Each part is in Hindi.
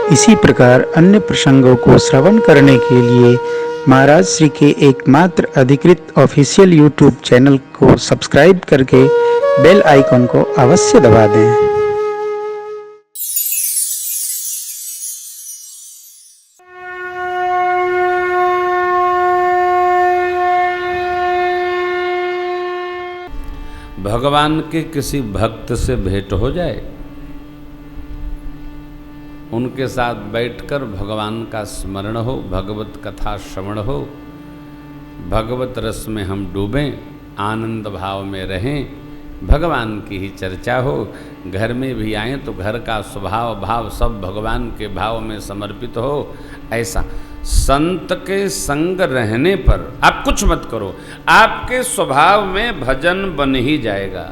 इसी प्रकार अन्य प्रसंगों को श्रवण करने के लिए महाराज श्री के एकमात्र अधिकृत ऑफिशियल यूट्यूब चैनल को सब्सक्राइब करके बेल आइकन को अवश्य दबा दें। भगवान के किसी भक्त से भेंट हो जाए, उनके साथ बैठकर भगवान का स्मरण हो, भगवत कथा श्रवण हो, भगवत रस में हम डूबें, आनंद भाव में रहें, भगवान की ही चर्चा हो, घर में भी आएँ तो घर का स्वभाव भाव सब भगवान के भाव में समर्पित हो। ऐसा संत के संग रहने पर आप कुछ मत करो, आपके स्वभाव में भजन बन ही जाएगा।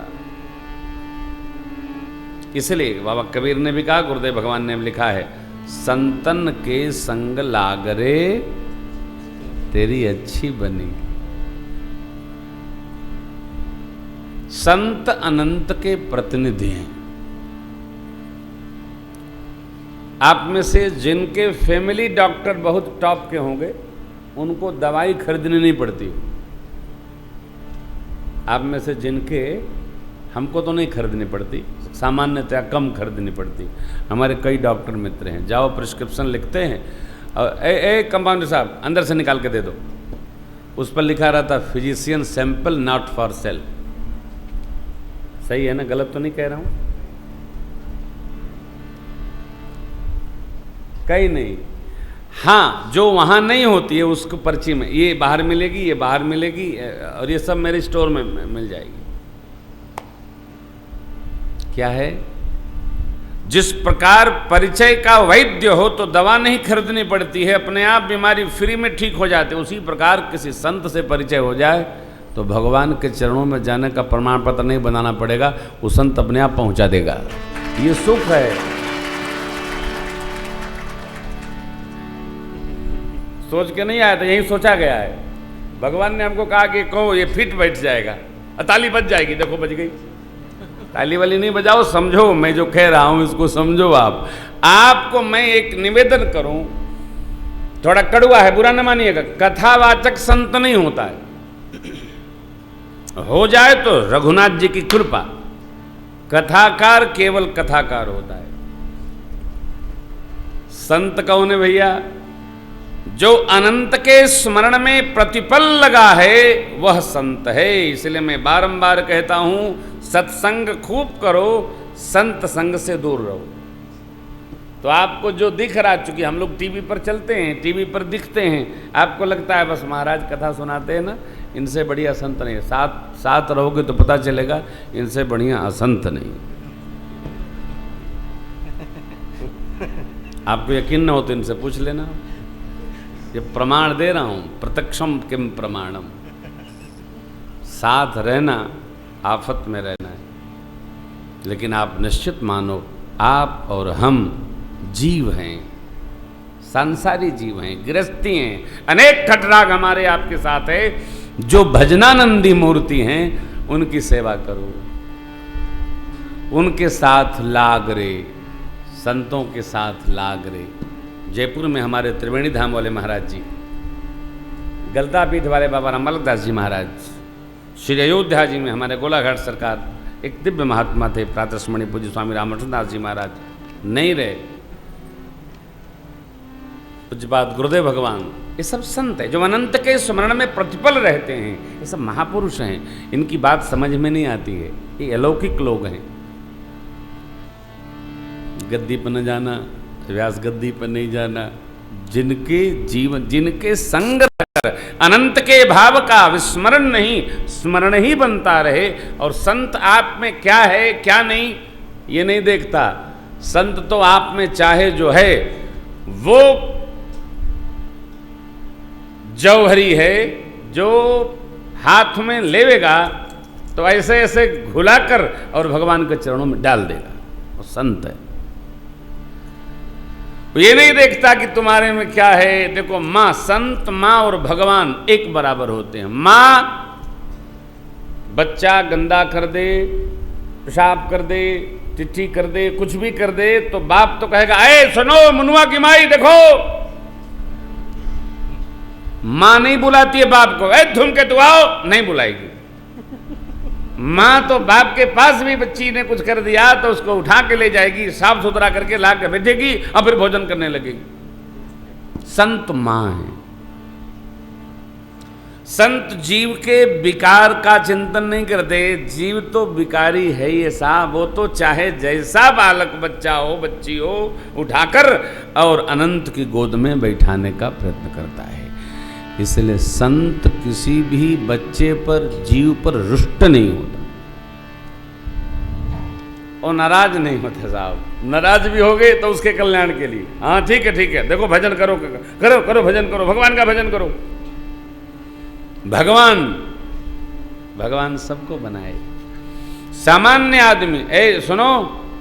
इसलिए बाबा कबीर ने भी कहा, गुरुदेव भगवान ने भी लिखा है, संतन के संग लागरे तेरी अच्छी बनी। संत अनंत के प्रतिनिधि हैं। आप में से जिनके फैमिली डॉक्टर बहुत टॉप के होंगे, उनको दवाई खरीदनी नहीं पड़ती। आप में से जिनके, हमको तो नहीं खरीदनी पड़ती, सामान्यतया कम खरीदनी पड़ती। हमारे कई डॉक्टर मित्र हैं, जाओ प्रिस्क्रिप्शन लिखते हैं और कंपाउंडर साहब अंदर से निकाल के दे दो। उस पर लिखा रहता physician sample not for sale. सही है ना? गलत तो नहीं कह रहा हूं? कहीं नहीं। हाँ, जो वहाँ नहीं होती है उसको पर्ची में ये बाहर मिलेगी, ये बाहर मिलेगी, और ये सब मेरे स्टोर में मिल जाएगी। क्या है? जिस प्रकार परिचय का वैद्य हो तो दवा नहीं खरीदनी पड़ती है, अपने आप बीमारी फ्री में ठीक हो जाती है, उसी प्रकार किसी संत से परिचय हो जाए तो भगवान के चरणों में जाने का प्रमाण पत्र नहीं बनाना पड़ेगा, वो संत अपने आप पहुंचा देगा। ये सुख है। सोच के नहीं आया था, यही सोचा गया है। भगवान ने हमको कहा कि कहो ये फिट बैठ जाएगा, ताली बज जाएगी। देखो बज गई। ताली वाली नहीं बजाओ, समझो मैं जो कह रहा हूं इसको समझो। आपको मैं एक निवेदन करूं, थोड़ा कड़वा है, बुरा न मानिएगा। कथावाचक संत नहीं होता है, हो जाए तो रघुनाथ जी की कृपा। कथाकार केवल कथाकार होता है। संत कौन है भैया? जो अनंत के स्मरण में प्रतिपल लगा है वह संत है। इसलिए मैं बारंबार कहता हूं, सत्संग खूब करो, संत संग से दूर रहो। तो आपको जो दिख रहा, चूंकि हम लोग टीवी पर चलते हैं, टीवी पर दिखते हैं, आपको लगता है बस महाराज कथा सुनाते हैं ना, इनसे बढ़िया संत नहीं। साथ रहोगे तो पता चलेगा इनसे बढ़िया असंत नहीं। आपको यकीन न हो तो इनसे पूछ लेना। ये प्रमाण दे रहा हूं, प्रत्यक्षम किम प्रमाणम। साथ रहना आफत में रहना है। लेकिन आप निश्चित मानो, आप और हम जीव हैं, सांसारी जीव हैं, गृहस्थी हैं। अनेक खटराग हमारे आपके साथ है। जो भजनानंदी मूर्ति हैं उनकी सेवा करो, उनके साथ लाग रे, संतों के साथ लाग रे। जयपुर में हमारे त्रिवेणी धाम वाले महाराज जी, गलता पीठ वाले बाबा रामबालक दास जी महाराज, श्री अयोध्या जी में हमारे गोलाघाट सरकार एक दिव्य महात्मा थे, प्रातस्मरणीय पूज्य स्वामी रामकृष्ण दास जी महाराज नहीं रहे, पूज्यपाद गुरुदेव भगवान, ये सब संत है जो अनंत के स्मरण में प्रतिपल रहते हैं। ये सब महापुरुष हैं। इनकी बात समझ में नहीं आती है, ये अलौकिक लोग हैं। गद्दी पर न जाना, व्यास गद्दी पर नहीं जाना, जिनके जीवन, जिनके संग कर अनंत के भाव का विस्मरण नहीं, स्मरण ही बनता रहे। और संत आप में क्या है क्या नहीं ये नहीं देखता। संत तो आप में चाहे जो है वो जौहरी है, जो हाथ में लेवेगा तो ऐसे ऐसे घुलाकर और भगवान के चरणों में डाल देगा, वो संत है। ये नहीं देखता कि तुम्हारे में क्या है। देखो माँ, संत माँ और भगवान एक बराबर होते हैं। माँ बच्चा गंदा कर दे, पेशाब कर दे, चिट्ठी कर दे, कुछ भी कर दे, तो बाप तो कहेगा अरे सुनो मुनुआ की माई देखो। मां नहीं बुलाती है बाप को, ए धूमकेतु आओ, नहीं बुलाएगी। मां तो बाप के पास भी बच्ची ने कुछ कर दिया तो उसको उठा के ले जाएगी, साफ सुथरा करके ला के बैठेगी और फिर भोजन करने लगेगी। संत मां है। संत जीव के विकार का चिंतन नहीं करते। जीव तो विकारी है ही ऐसा, वो तो चाहे जैसा बालक बच्चा हो बच्ची हो उठाकर और अनंत की गोद में बैठाने का प्रयत्न करता है। इसलिए संत किसी भी बच्चे पर जीव पर रुष्ट नहीं होता और नाराज नहीं होता साहब। नाराज भी हो गए तो उसके कल्याण के लिए, हाँ ठीक है देखो भजन करो करो करो भजन करो, भगवान का भजन करो। भगवान सबको बनाए। सामान्य आदमी ए सुनो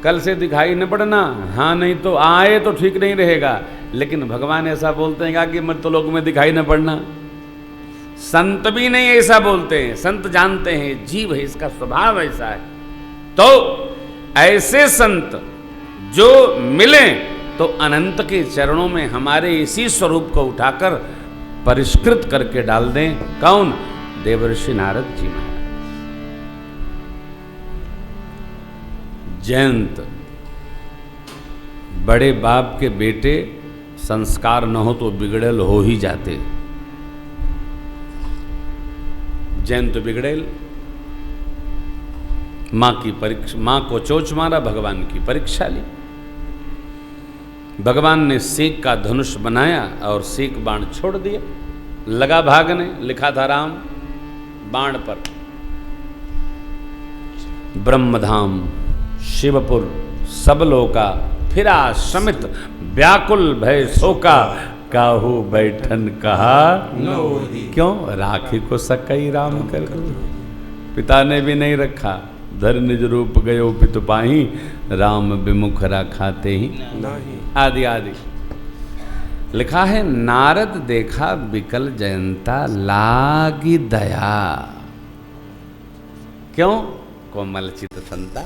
कल से दिखाई न पड़ना, हाँ नहीं तो आए तो ठीक नहीं रहेगा। लेकिन भगवान ऐसा बोलते हैं कि मर्तलोक में दिखाई न पड़ना। संत भी नहीं ऐसा बोलते हैं। संत जानते हैं जीव है, इसका स्वभाव ऐसा है। तो ऐसे संत जो मिले तो अनंत के चरणों में हमारे इसी स्वरूप को उठाकर परिष्कृत करके डाल दें। कौन? देवर्षि नारद जी महाराज। जयंत बड़े बाप के बेटे संस्कार न हो तो बिगड़ेल हो ही जाते। जयंत बिगड़ेल, मां की परीक्षा, मां को चोंच मारा, भगवान की परीक्षा ली। भगवान ने सीख का धनुष बनाया और सीख बाण छोड़ दिया, लगा भागने। लिखा था राम बाण पर। ब्रह्मधाम शिवपुर सब लोका फिरा समित व्याकुल भय शोका काहू बैठन कहा क्यों राखी को सकई राम कर। पिता ने भी नहीं रखा, धर निज रूप गयो पितु पाही राम विमुख राखाते ही आदि आदि। लिखा है नारद देखा बिकल जयंता लागी दया। क्यों? कोमल चित संता।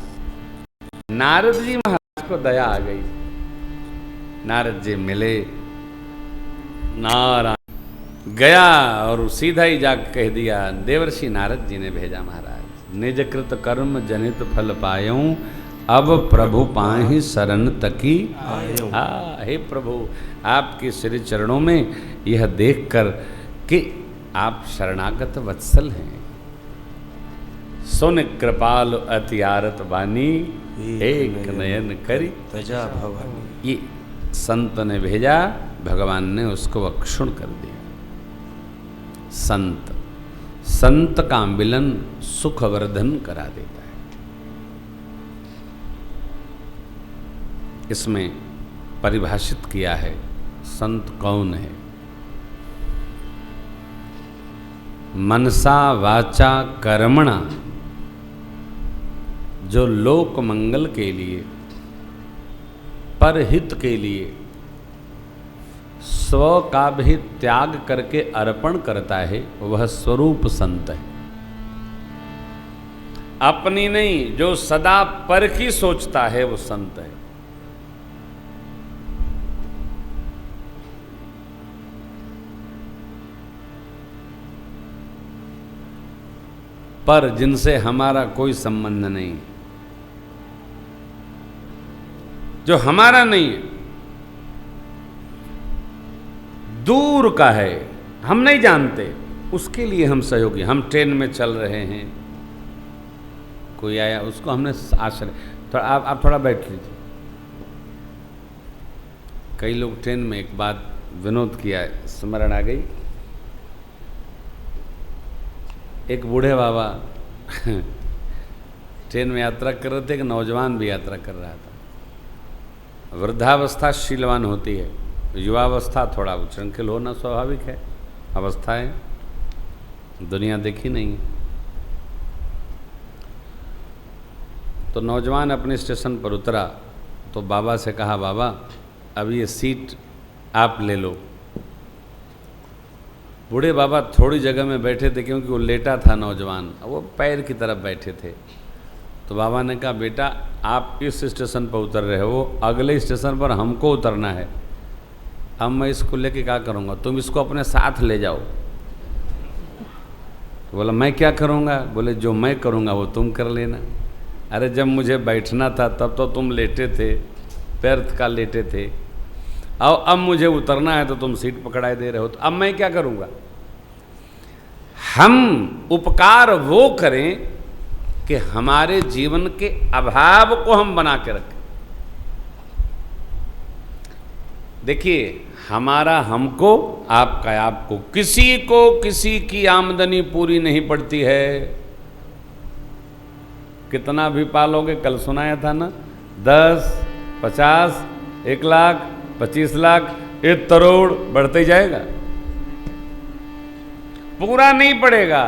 नारद जी महाराज को दया आ गई। नारद जी मिले, नारायण गया और सीधा ही जाकर कह दिया, देवर्षि नारद जी ने भेजा महाराज, निज कृत कर्म जनित फल पायूं अब प्रभु पाहि शरण तकी आयो। हे प्रभु आपके श्री चरणों में यह देखकर कि आप शरणागत वत्सल हैं। सुन कृपाल अति आरत वाणी एक नयन करी तजा भवानी। ये संत ने भेजा, भगवान ने उसको अक्षुण कर दिया। संत का मिलन सुखवर्धन करा देता है। इसमें परिभाषित किया है संत कौन है। मनसा वाचा कर्मणा, जो लोक मंगल के लिए परहित के लिए स्व का भी त्याग करके अर्पण करता है, वह स्वरूप संत है। अपनी नहीं, जो सदा पर की सोचता है वो संत है। पर जिनसे हमारा कोई संबंध नहीं, जो हमारा नहीं है, दूर का है, हम नहीं जानते, उसके लिए हम सहयोगी। हम ट्रेन में चल रहे हैं, कोई आया, उसको हमने आश्रय, थोड़ा आप थोड़ा बैठ लीजिए। कई लोग ट्रेन में एक बात विनोद किया, स्मरण आ गई। एक बूढ़े बाबा ट्रेन में यात्रा कर रहे थे, एक नौजवान भी यात्रा कर रहा था। वृद्धावस्था शीलवान होती है, युवावस्था थोड़ा उच्छृंखल होना स्वाभाविक है। अवस्थाएं दुनिया देखी नहीं है। तो नौजवान अपने स्टेशन पर उतरा तो बाबा से कहा, बाबा अब ये सीट आप ले लो। बूढ़े बाबा थोड़ी जगह में बैठे थे, क्योंकि वो लेटा था नौजवान, वो पैर की तरफ बैठे थे। तो बाबा ने कहा बेटा आप इस स्टेशन पर उतर रहे हो, अगले स्टेशन पर हमको उतरना है। अब मैं इसको लेके क्या करूँगा, तुम इसको अपने साथ ले जाओ। तो बोला मैं क्या करूँगा? बोले जो मैं करूँगा वो तुम कर लेना। अरे जब मुझे बैठना था तब तो तुम लेटे थे, पैर का लेटे थे, और अब मुझे उतरना है तो तुम सीट पकड़ाए दे रहे हो, तो अब मैं क्या करूँगा? हम उपकार वो करें कि हमारे जीवन के अभाव को हम बना के रखें। देखिए, हमारा हमको, आपका आपको, किसी को किसी की आमदनी पूरी नहीं पड़ती है। कितना भी पालोगे, कल सुनाया था ना, 10, 50, 1 लाख, 25 लाख, 1 करोड़ बढ़ते ही जाएगा, पूरा नहीं पड़ेगा।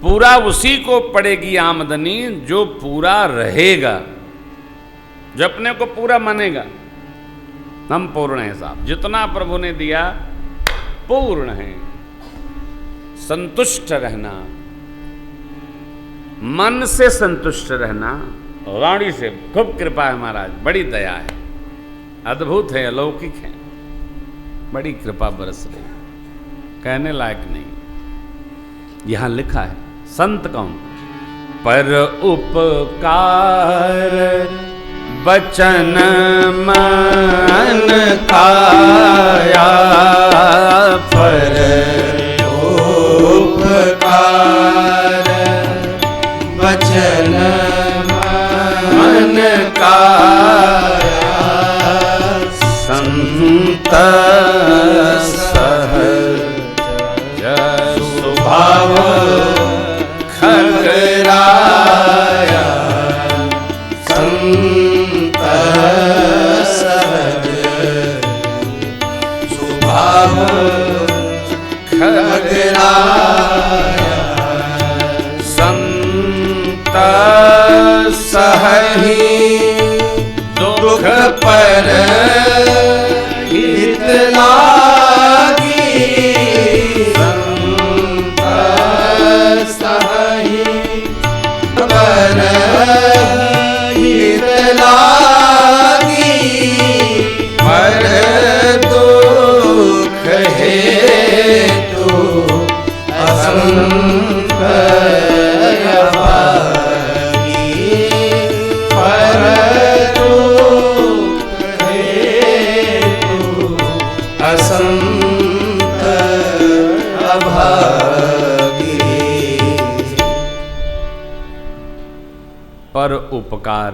पूरा उसी को पड़ेगी आमदनी जो पूरा रहेगा, जो अपने को पूरा मानेगा। हम पूर्ण हैं साहब, जितना प्रभु ने दिया पूर्ण है। संतुष्ट रहना, मन से संतुष्ट रहना, वाणी से। खूब कृपा है महाराज, बड़ी दया है, अद्भुत है, अलौकिक है, बड़ी कृपा बरस रही, कहने लायक नहीं। यहां लिखा है संत कौन? पर उपकार बचन मन काया, पर उपकार बचन मन काया, संत सहज स्वभाव खगराया, संत सहज स्वभाव खगराया, संत सहहि दुख पर हित लागी, संत सहहि पर हित लागी, पर दुख हेतु असंग अभागी, पर दुख हेतु असंग अभागी। पर उपकार,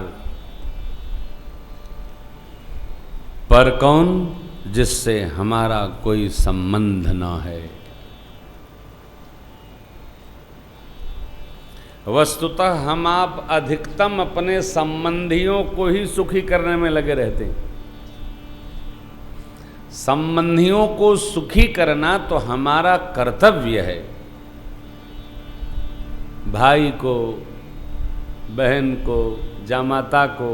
पर कौन? जिससे हमारा कोई संबंध न है। वस्तुतः हम आप अधिकतम अपने संबंधियों को ही सुखी करने में लगे रहते हैं। संबंधियों को सुखी करना तो हमारा कर्तव्य है। भाई को, बहन को, जामाता को,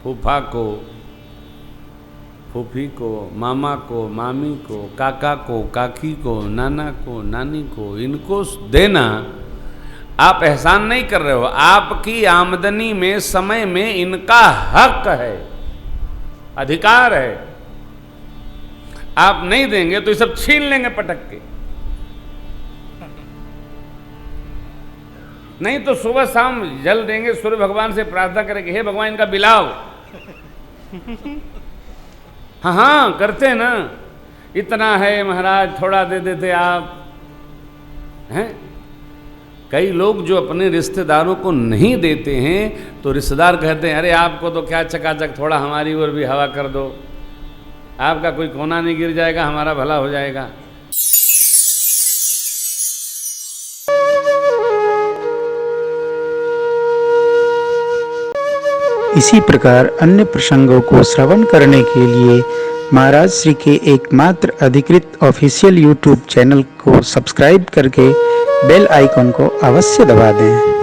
फूफा को, फूफी को, मामा को, मामी को, काका को, काकी को, नाना को, नानी को, इनको देना आप एहसान नहीं कर रहे हो। आपकी आमदनी में, समय में इनका हक है, अधिकार है। आप नहीं देंगे तो ये सब छीन लेंगे पटक के। नहीं तो सुबह शाम जल देंगे, सूर्य भगवान से प्रार्थना करेंगे, हे भगवान इनका बिलाव। हाँ हाँ करते हैं ना, इतना है महाराज, थोड़ा दे देते आप हैं। कई लोग जो अपने रिश्तेदारों को नहीं देते हैं तो रिश्तेदार कहते हैं अरे आपको तो क्या चकाचक, थोड़ा हमारी ओर भी हवा कर दो, आपका कोई कोना नहीं गिर जाएगा, हमारा भला हो जाएगा। इसी प्रकार अन्य प्रसंगों को श्रवण करने के लिए महाराज श्री के एकमात्र अधिकृत ऑफिशियल यूट्यूब चैनल को सब्सक्राइब करके बेल आइकन को अवश्य दबा दें।